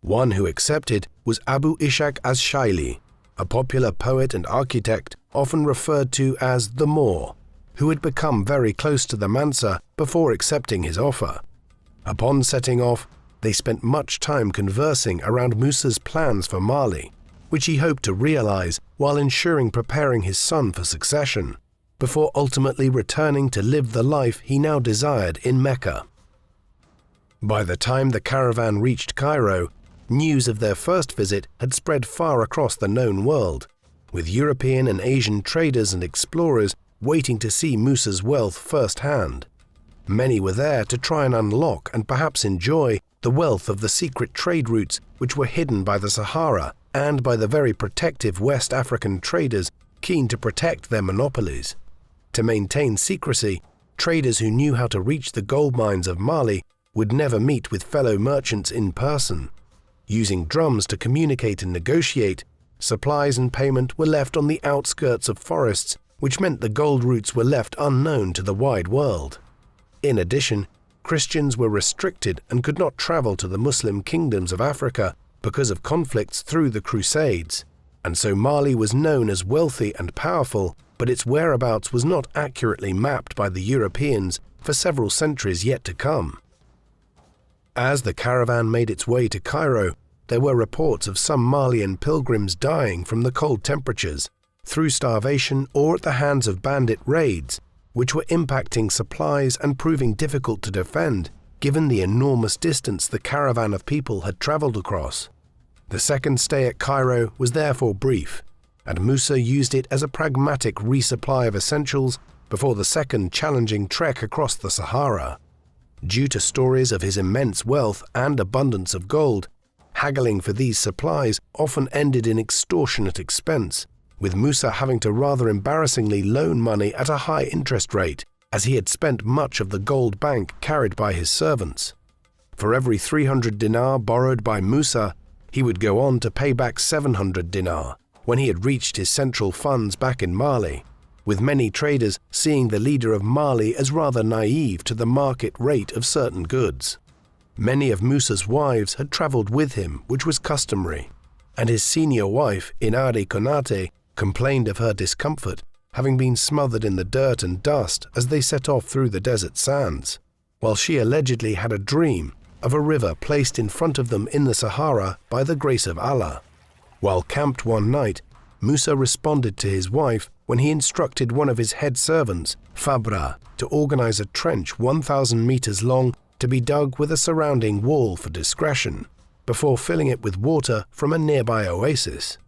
One who accepted was Abu Ishaq az-Shaili, a popular poet and architect often referred to as the Moor, who had become very close to the Mansa before accepting his offer. Upon setting off, they spent much time conversing around Musa's plans for Mali, which he hoped to realize while ensuring preparing his son for succession, before ultimately returning to live the life he now desired in Mecca. By the time the caravan reached Cairo, news of their first visit had spread far across the known world, with European and Asian traders and explorers waiting to see Musa's wealth firsthand. Many were there to try and unlock and perhaps enjoy the wealth of the secret trade routes which were hidden by the Sahara and by the very protective West African traders keen to protect their monopolies. To maintain secrecy, traders who knew how to reach the gold mines of Mali would never meet with fellow merchants in person. Using drums to communicate and negotiate, supplies and payment were left on the outskirts of forests, which meant the gold routes were left unknown to the wide world. In addition, Christians were restricted and could not travel to the Muslim kingdoms of Africa because of conflicts through the Crusades, and so Mali was known as wealthy and powerful, but its whereabouts was not accurately mapped by the Europeans for several centuries yet to come. As the caravan made its way to Cairo, there were reports of some Malian pilgrims dying from the cold temperatures, through starvation or at the hands of bandit raids, which were impacting supplies and proving difficult to defend, given the enormous distance the caravan of people had traveled across. The second stay at Cairo was therefore brief, and Musa used it as a pragmatic resupply of essentials before the second challenging trek across the Sahara. Due to stories of his immense wealth and abundance of gold, haggling for these supplies often ended in extortionate expense, with Musa having to rather embarrassingly loan money at a high interest rate, as he had spent much of the gold bank carried by his servants. For every 300 dinar borrowed by Musa, he would go on to pay back 700 dinar when he had reached his central funds back in Mali, with many traders seeing the leader of Mali as rather naive to the market rate of certain goods. Many of Musa's wives had traveled with him, which was customary, and his senior wife, Inari Konate, complained of her discomfort, having been smothered in the dirt and dust as they set off through the desert sands, while she allegedly had a dream of a river placed in front of them in the Sahara by the grace of Allah. While camped one night, Musa responded to his wife when he instructed one of his head servants, Fabra, to organize a trench 1,000 meters long to be dug with a surrounding wall for discretion, before filling it with water from a nearby oasis.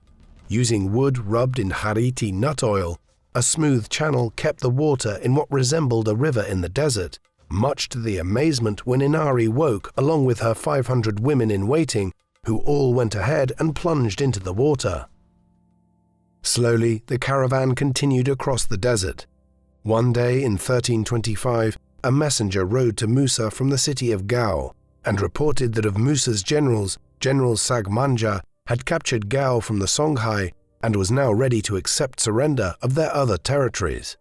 Using wood rubbed in hariti nut oil, a smooth channel kept the water in what resembled a river in the desert, much to the amazement when Inari woke along with her 500 women in waiting, who all went ahead and plunged into the water. Slowly, the caravan continued across the desert. One day in 1325, a messenger rode to Musa from the city of Gao and reported that of Musa's generals, General Sagmanja had captured Gao from the Songhai and was now ready to accept surrender of their other territories.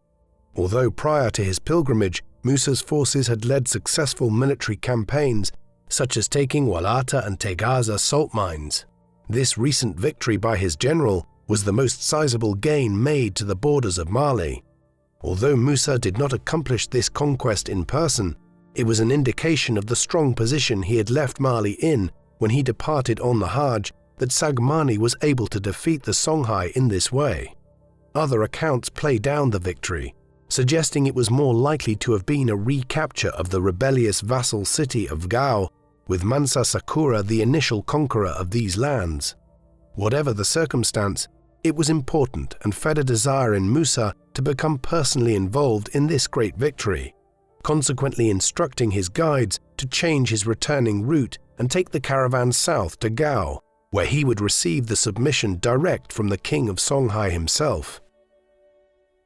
Although prior to his pilgrimage, Musa's forces had led successful military campaigns, such as taking Walata and Tegaza salt mines. This recent victory by his general was the most sizable gain made to the borders of Mali. Although Musa did not accomplish this conquest in person, it was an indication of the strong position he had left Mali in when he departed on the Hajj that Sagmani was able to defeat the Songhai in this way. Other accounts play down the victory, suggesting it was more likely to have been a recapture of the rebellious vassal city of Gao, with Mansa Sakura the initial conqueror of these lands. Whatever the circumstance, it was important and fed a desire in Musa to become personally involved in this great victory, consequently instructing his guides to change his returning route and take the caravan south to Gao, where he would receive the submission direct from the king of Songhai himself.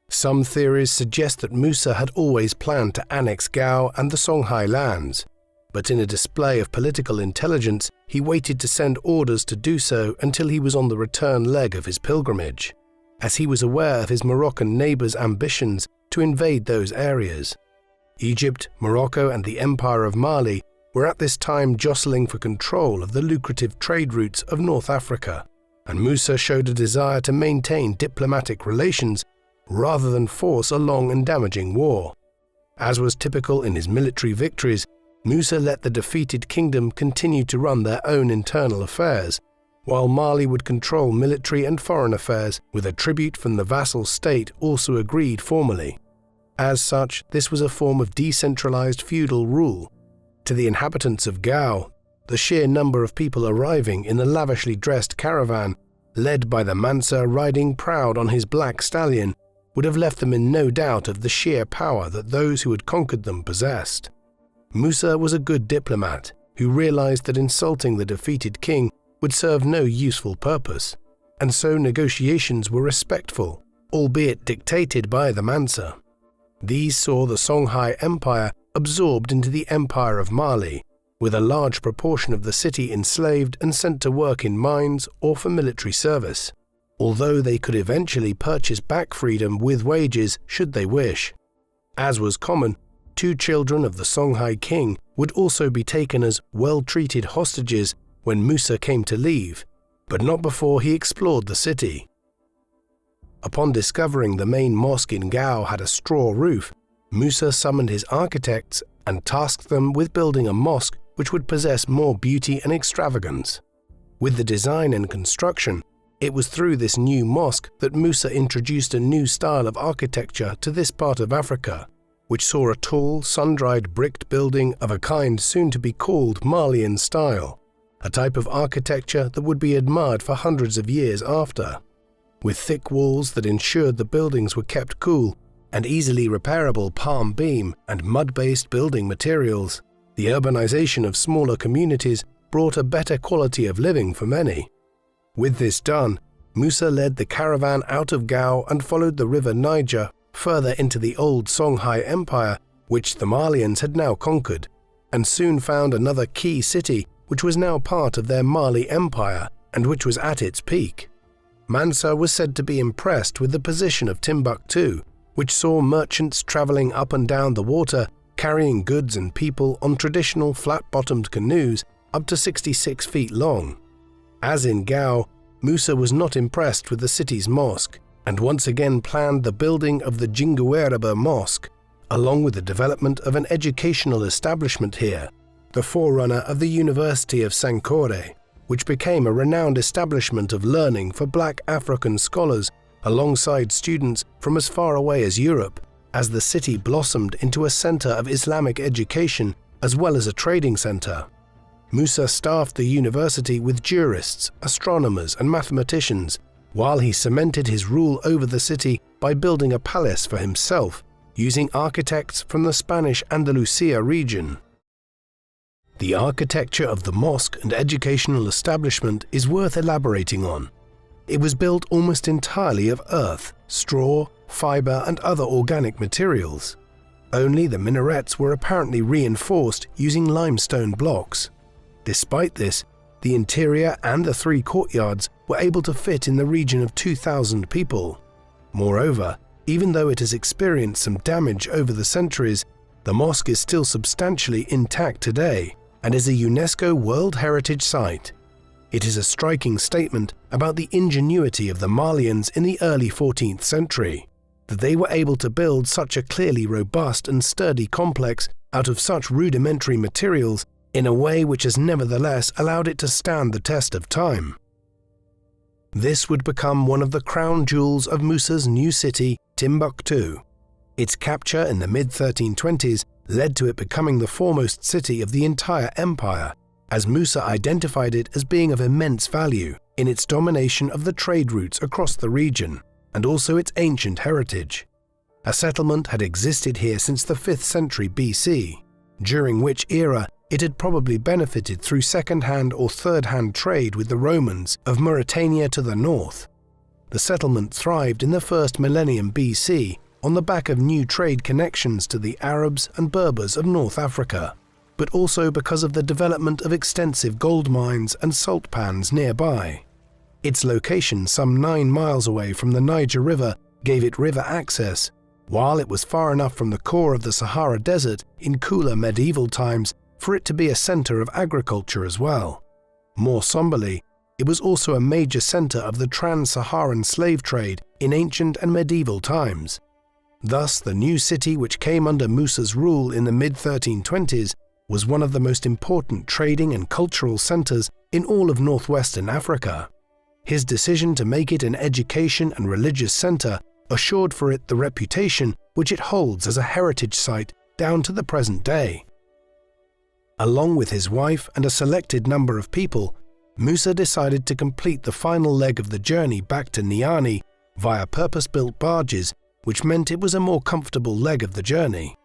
Some theories suggest that Musa had always planned to annex Gao and the Songhai lands, but in a display of political intelligence, he waited to send orders to do so until he was on the return leg of his pilgrimage, as he was aware of his Moroccan neighbors' ambitions to invade those areas. Egypt, Morocco, and the Empire of Mali were at this time jostling for control of the lucrative trade routes of North Africa, and Musa showed a desire to maintain diplomatic relations rather than force a long and damaging war. As was typical in his military victories, Musa let the defeated kingdom continue to run their own internal affairs, while Mali would control military and foreign affairs with a tribute from the vassal state also agreed formally. As such, this was a form of decentralized feudal rule. To the inhabitants of Gao, the sheer number of people arriving in the lavishly dressed caravan, led by the Mansa riding proud on his black stallion, would have left them in no doubt of the sheer power that those who had conquered them possessed. Musa was a good diplomat who realized that insulting the defeated king would serve no useful purpose, and so negotiations were respectful, albeit dictated by the Mansa. These saw the Songhai Empire absorbed into the Empire of Mali, with a large proportion of the city enslaved and sent to work in mines or for military service, although they could eventually purchase back freedom with wages should they wish. As was common, 2 children of the Songhai king would also be taken as well-treated hostages when Musa came to leave, but not before he explored the city. Upon discovering the main mosque in Gao had a straw roof, Musa summoned his architects and tasked them with building a mosque which would possess more beauty and extravagance. With the design and construction, it was through this new mosque that Musa introduced a new style of architecture to this part of Africa, which saw a tall, sun-dried bricked building of a kind soon to be called Malian style, a type of architecture that would be admired for hundreds of years after. With thick walls that ensured the buildings were kept cool, and easily repairable palm beam and mud-based building materials, the urbanization of smaller communities brought a better quality of living for many. With this done, Musa led the caravan out of Gao and followed the river Niger further into the old Songhai Empire, which the Malians had now conquered, and soon found another key city which was now part of their Mali Empire and which was at its peak. Mansa was said to be impressed with the position of Timbuktu, which saw merchants traveling up and down the water, carrying goods and people on traditional flat-bottomed canoes up to 66 feet long. As in Gao, Musa was not impressed with the city's mosque, and once again planned the building of the Jingueraba Mosque, along with the development of an educational establishment here, the forerunner of the University of Sankore, which became a renowned establishment of learning for black African scholars alongside students from as far away as Europe, as the city blossomed into a center of Islamic education as well as a trading center. Musa staffed the university with jurists, astronomers, and mathematicians, while he cemented his rule over the city by building a palace for himself, using architects from the Spanish Andalusia region. The architecture of the mosque and educational establishment is worth elaborating on. It was built almost entirely of earth, straw, fiber, and other organic materials. Only the minarets were apparently reinforced using limestone blocks. Despite this, the interior and the 3 courtyards were able to fit in the region of 2,000 people. Moreover, even though it has experienced some damage over the centuries, the mosque is still substantially intact today and is a UNESCO World Heritage Site. It is a striking statement about the ingenuity of the Malians in the early 14th century, that they were able to build such a clearly robust and sturdy complex out of such rudimentary materials in a way which has nevertheless allowed it to stand the test of time. This would become one of the crown jewels of Musa's new city, Timbuktu. Its capture in the mid-1320s led to it becoming the foremost city of the entire empire, as Musa identified it as being of immense value in its domination of the trade routes across the region, and also its ancient heritage. A settlement had existed here since the 5th century BC, during which era it had probably benefited through second-hand or third-hand trade with the Romans of Mauritania to the north. The settlement thrived in the first millennium BC on the back of new trade connections to the Arabs and Berbers of North Africa, but also because of the development of extensive gold mines and salt pans nearby. Its location some 9 miles away from the Niger River gave it river access, while it was far enough from the core of the Sahara Desert in cooler medieval times for it to be a center of agriculture as well. More somberly, it was also a major center of the trans-Saharan slave trade in ancient and medieval times. Thus, the new city which came under Musa's rule in the mid-1320s was one of the most important trading and cultural centers in all of northwestern Africa. His decision to make it an education and religious center assured for it the reputation which it holds as a heritage site down to the present day. Along with his wife and a selected number of people, Musa decided to complete the final leg of the journey back to Niani via purpose-built barges which meant it was a more comfortable leg of the journey.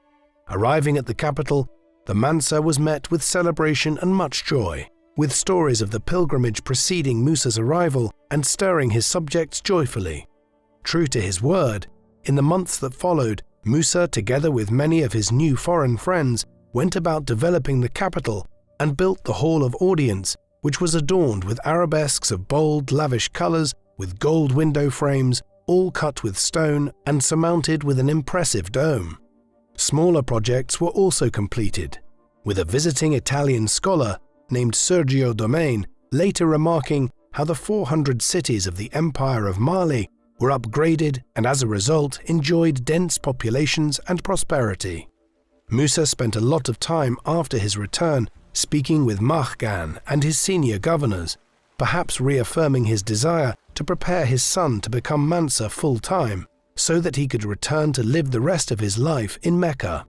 Arriving at the capital, the Mansa was met with celebration and much joy, with stories of the pilgrimage preceding Musa's arrival and stirring his subjects joyfully. True to his word, in the months that followed, Musa, together with many of his new foreign friends, went about developing the capital and built the Hall of Audience, which was adorned with arabesques of bold, lavish colors, with gold window frames, all cut with stone and surmounted with an impressive dome. Smaller projects were also completed, with a visiting Italian scholar named Sergio Domain later remarking how the 400 cities of the Empire of Mali were upgraded and as a result enjoyed dense populations and prosperity. Musa spent a lot of time after his return speaking with Mahgan and his senior governors, perhaps reaffirming his desire to prepare his son to become Mansa full-time, so that he could return to live the rest of his life in Mecca.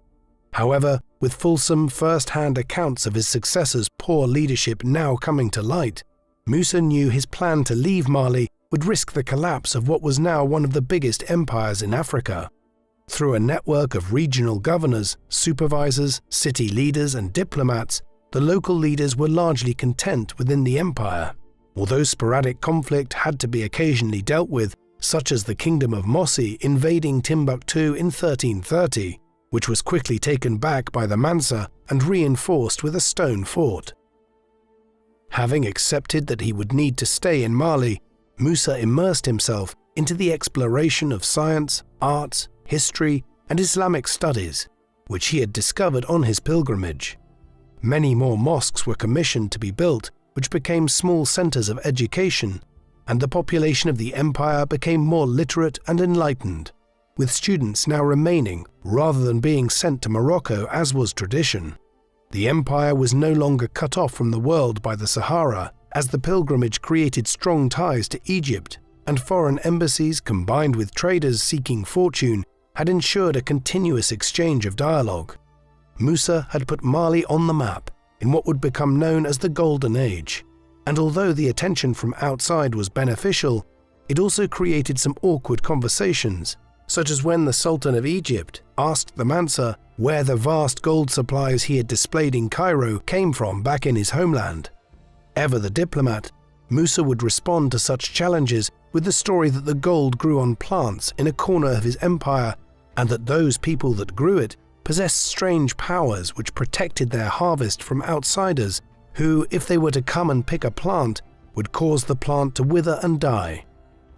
However, with fulsome first-hand accounts of his successor's poor leadership now coming to light, Musa knew his plan to leave Mali would risk the collapse of what was now one of the biggest empires in Africa. Through a network of regional governors, supervisors, city leaders and diplomats, the local leaders were largely content within the empire. Although sporadic conflict had to be occasionally dealt with, such as the Kingdom of Mossi invading Timbuktu in 1330, which was quickly taken back by the Mansa and reinforced with a stone fort. Having accepted that he would need to stay in Mali, Musa immersed himself into the exploration of science, arts, history, and Islamic studies, which he had discovered on his pilgrimage. Many more mosques were commissioned to be built, which became small centers of education, and the population of the empire became more literate and enlightened, with students now remaining rather than being sent to Morocco as was tradition. The empire was no longer cut off from the world by the Sahara, as the pilgrimage created strong ties to Egypt, and foreign embassies combined with traders seeking fortune had ensured a continuous exchange of dialogue. Musa had put Mali on the map in what would become known as the Golden Age, and although the attention from outside was beneficial, it also created some awkward conversations, such as when the Sultan of Egypt asked the Mansa where the vast gold supplies he had displayed in Cairo came from back in his homeland. Ever the diplomat, Musa would respond to such challenges with the story that the gold grew on plants in a corner of his empire, and that those people that grew it possessed strange powers which protected their harvest from outsiders who, if they were to come and pick a plant, would cause the plant to wither and die.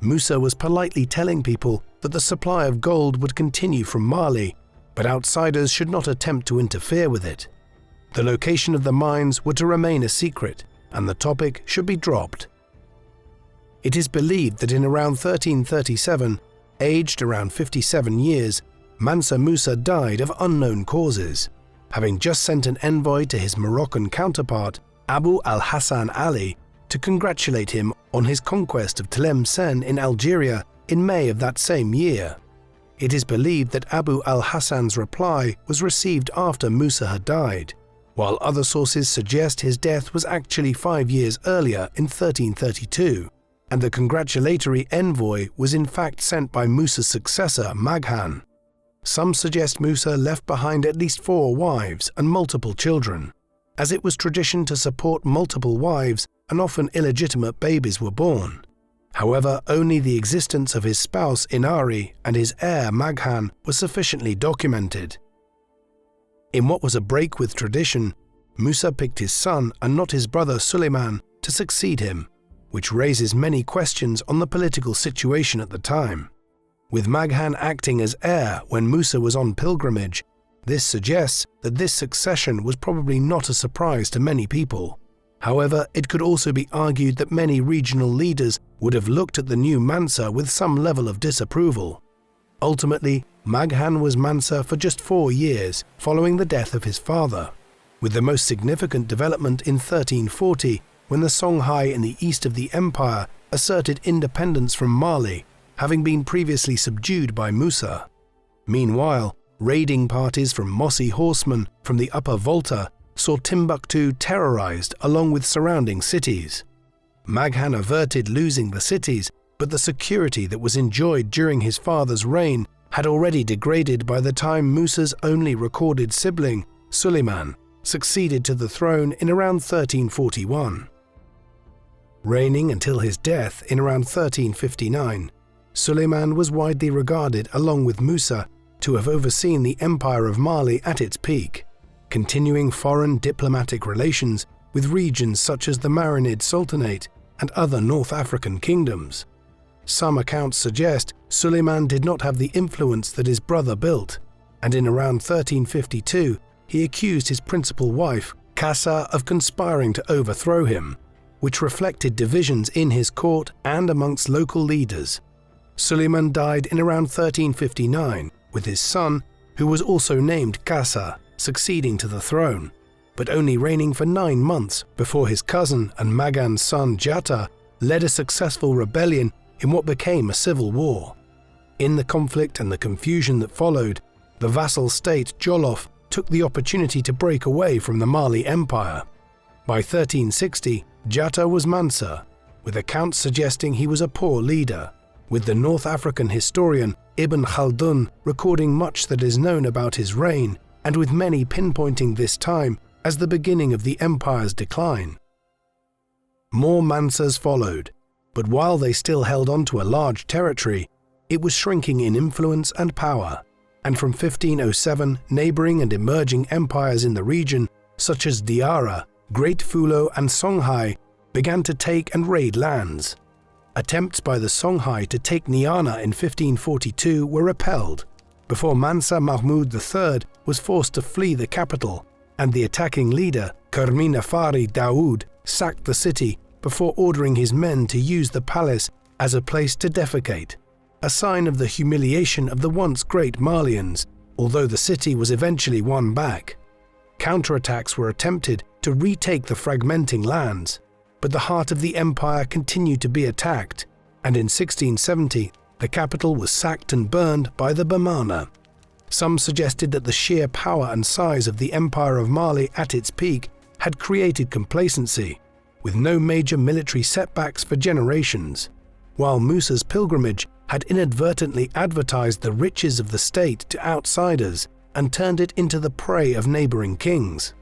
Musa was politely telling people that the supply of gold would continue from Mali, but outsiders should not attempt to interfere with it. The location of the mines were to remain a secret, and the topic should be dropped. It is believed that in around 1337, aged around 57 years, Mansa Musa died of unknown causes, having just sent an envoy to his Moroccan counterpart, Abu al-Hassan Ali, to congratulate him on his conquest of Tlemcen in Algeria in May of that same year. It is believed that Abu al-Hassan's reply was received after Musa had died, while other sources suggest his death was actually 5 years earlier in 1332, and the congratulatory envoy was in fact sent by Musa's successor Maghan. Some suggest Musa left behind at least 4 wives and multiple children, as it was tradition to support multiple wives and often illegitimate babies were born. However, only the existence of his spouse Inari and his heir Maghan was sufficiently documented. In what was a break with tradition, Musa picked his son and not his brother Suleiman to succeed him, which raises many questions on the political situation at the time. With Maghan acting as heir when Musa was on pilgrimage, this suggests that this succession was probably not a surprise to many people. However, it could also be argued that many regional leaders would have looked at the new Mansa with some level of disapproval. Ultimately, Maghan was Mansa for just 4 years following the death of his father, with the most significant development in 1340 when the Songhai in the east of the empire asserted independence from Mali, having been previously subdued by Musa. Meanwhile, raiding parties from Mossi horsemen from the Upper Volta saw Timbuktu terrorized along with surrounding cities. Maghan averted losing the cities, but the security that was enjoyed during his father's reign had already degraded by the time Musa's only recorded sibling, Suleiman, succeeded to the throne in around 1341. Reigning until his death in around 1359, Suleiman was widely regarded, along with Musa, to have overseen the Empire of Mali at its peak, continuing foreign diplomatic relations with regions such as the Marinid Sultanate and other North African kingdoms. Some accounts suggest Suleiman did not have the influence that his brother built, and in around 1352 he accused his principal wife, Kassa, of conspiring to overthrow him, which reflected divisions in his court and amongst local leaders. Suleiman died in around 1359, with his son, who was also named Kassa, succeeding to the throne, but only reigning for 9 months before his cousin and Magan's son Jatta led a successful rebellion in what became a civil war. In the conflict and the confusion that followed, the vassal state Jolof took the opportunity to break away from the Mali Empire. By 1360, Jatta was Mansa, with accounts suggesting he was a poor leader, with the North African historian Ibn Khaldun recording much that is known about his reign, and with many pinpointing this time as the beginning of the empire's decline. More Mansas followed, but while they still held on to a large territory, it was shrinking in influence and power, and from 1507 neighboring and emerging empires in the region, such as Diara, Great Fulo and Songhai, began to take and raid lands. Attempts by the Songhai to take Niana in 1542 were repelled, before Mansa Mahmud III was forced to flee the capital, and the attacking leader, Kerminafari Daoud, sacked the city before ordering his men to use the palace as a place to defecate, a sign of the humiliation of the once great Malians, although the city was eventually won back. Counterattacks were attempted to retake the fragmenting lands, but the heart of the empire continued to be attacked, and in 1670 the capital was sacked and burned by the Bamana. Some suggested that the sheer power and size of the Empire of Mali at its peak had created complacency, with no major military setbacks for generations, while Musa's pilgrimage had inadvertently advertised the riches of the state to outsiders and turned it into the prey of neighboring kings.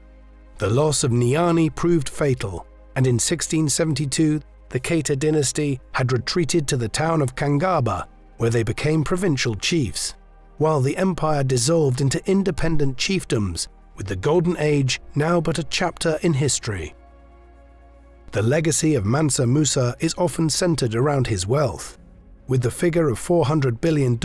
The loss of Niani proved fatal, and in 1672 the Keita dynasty had retreated to the town of Kangaba, where they became provincial chiefs, while the empire dissolved into independent chiefdoms, with the Golden Age now but a chapter in history. The legacy of Mansa Musa is often centered around his wealth, with the figure of $400 billion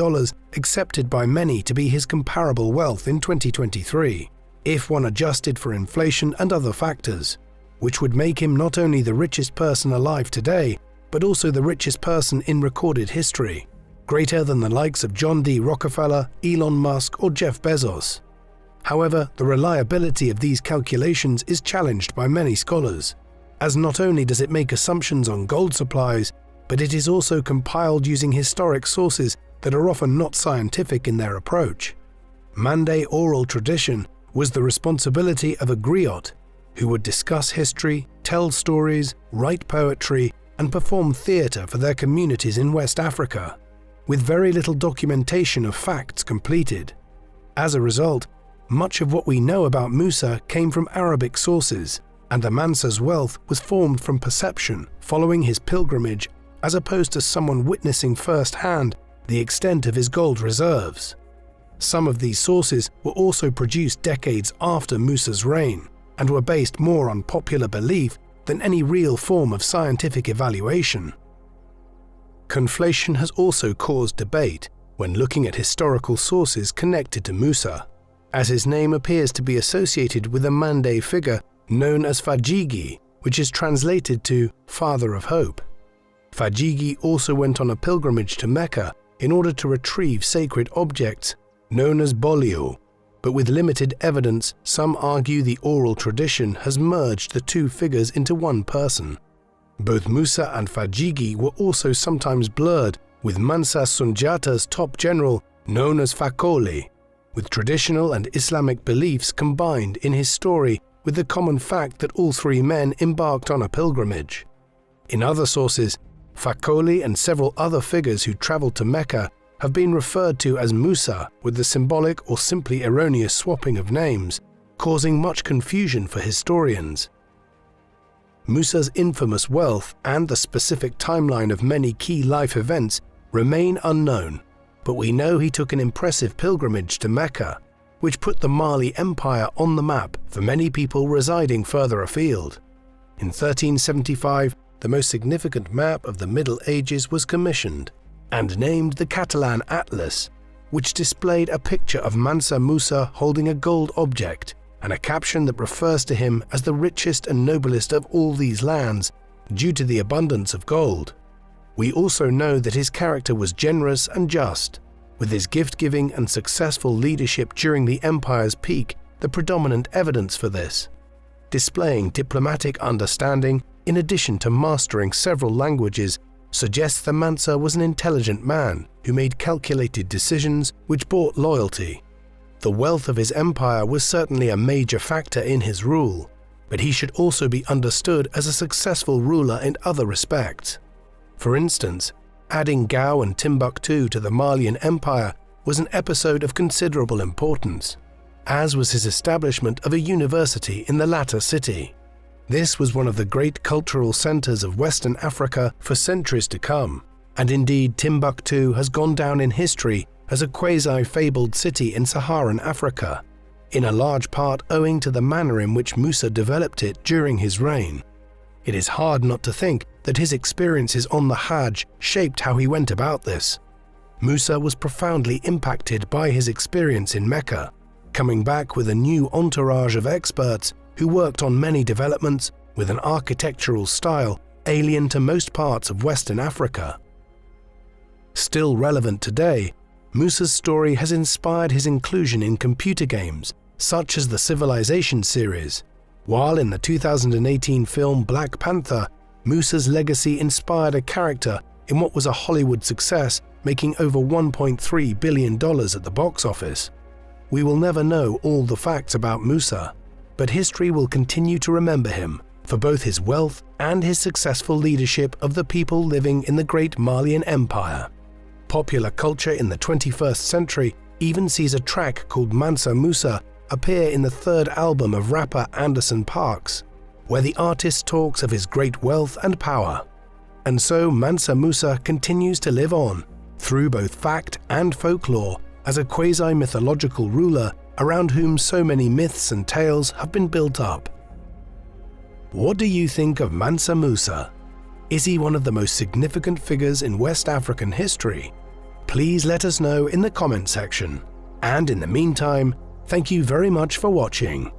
accepted by many to be his comparable wealth in 2023, if one adjusted for inflation and other factors, which would make him not only the richest person alive today, but also the richest person in recorded history, greater than the likes of John D. Rockefeller, Elon Musk, or Jeff Bezos. However, the reliability of these calculations is challenged by many scholars, as not only does it make assumptions on gold supplies, but it is also compiled using historic sources that are often not scientific in their approach. Mande oral tradition was the responsibility of a griot, who would discuss history, tell stories, write poetry, and perform theatre for their communities in West Africa, with very little documentation of facts completed. As a result, much of what we know about Musa came from Arabic sources, and the Mansa's wealth was formed from perception following his pilgrimage, as opposed to someone witnessing firsthand the extent of his gold reserves. Some of these sources were also produced decades after Musa's reign, and were based more on popular belief than any real form of scientific evaluation. Conflation has also caused debate when looking at historical sources connected to Musa, as his name appears to be associated with a Mande figure known as Fajigi, which is translated to Father of Hope. Fajigi also went on a pilgrimage to Mecca in order to retrieve sacred objects known as Bolio, but with limited evidence, some argue the oral tradition has merged the two figures into one person. Both Musa and Fajigi were also sometimes blurred, with Mansa Sunjata's top general known as Fakoli, with traditional and Islamic beliefs combined in his story with the common fact that all three men embarked on a pilgrimage. In other sources, Fakoli and several other figures who traveled to Mecca have been referred to as Musa, with the symbolic or simply erroneous swapping of names, causing much confusion for historians. Musa's infamous wealth and the specific timeline of many key life events remain unknown, but we know he took an impressive pilgrimage to Mecca, which put the Mali Empire on the map for many people residing further afield. In 1375, the most significant map of the Middle Ages was commissioned and named the Catalan Atlas, which displayed a picture of Mansa Musa holding a gold object and a caption that refers to him as the richest and noblest of all these lands due to the abundance of gold. We also know that his character was generous and just, with his gift-giving and successful leadership during the empire's peak the predominant evidence for this. Displaying diplomatic understanding in addition to mastering several languages suggests the Mansa was an intelligent man who made calculated decisions which bought loyalty. The wealth of his empire was certainly a major factor in his rule, but he should also be understood as a successful ruler in other respects. For instance, adding Gao and Timbuktu to the Malian Empire was an episode of considerable importance, as was his establishment of a university in the latter city. This was one of the great cultural centers of Western Africa for centuries to come, and indeed Timbuktu has gone down in history as a quasi-fabled city in Saharan Africa, in a large part owing to the manner in which Musa developed it during his reign. It is hard not to think that his experiences on the Hajj shaped how he went about this. Musa was profoundly impacted by his experience in Mecca, coming back with a new entourage of experts who worked on many developments with an architectural style alien to most parts of Western Africa. Still relevant today, Musa's story has inspired his inclusion in computer games, such as the Civilization series, while in the 2018 film Black Panther, Musa's legacy inspired a character in what was a Hollywood success, making over $1.3 billion at the box office. We will never know all the facts about Musa, but history will continue to remember him for both his wealth and his successful leadership of the people living in the great Malian Empire. Popular culture in the 21st century even sees a track called Mansa Musa appear in the third album of rapper Anderson .Paak, where the artist talks of his great wealth and power. And so Mansa Musa continues to live on, through both fact and folklore, as a quasi-mythological ruler around whom so many myths and tales have been built up. What do you think of Mansa Musa? Is he one of the most significant figures in West African history? Please let us know in the comment section. And in the meantime, thank you very much for watching.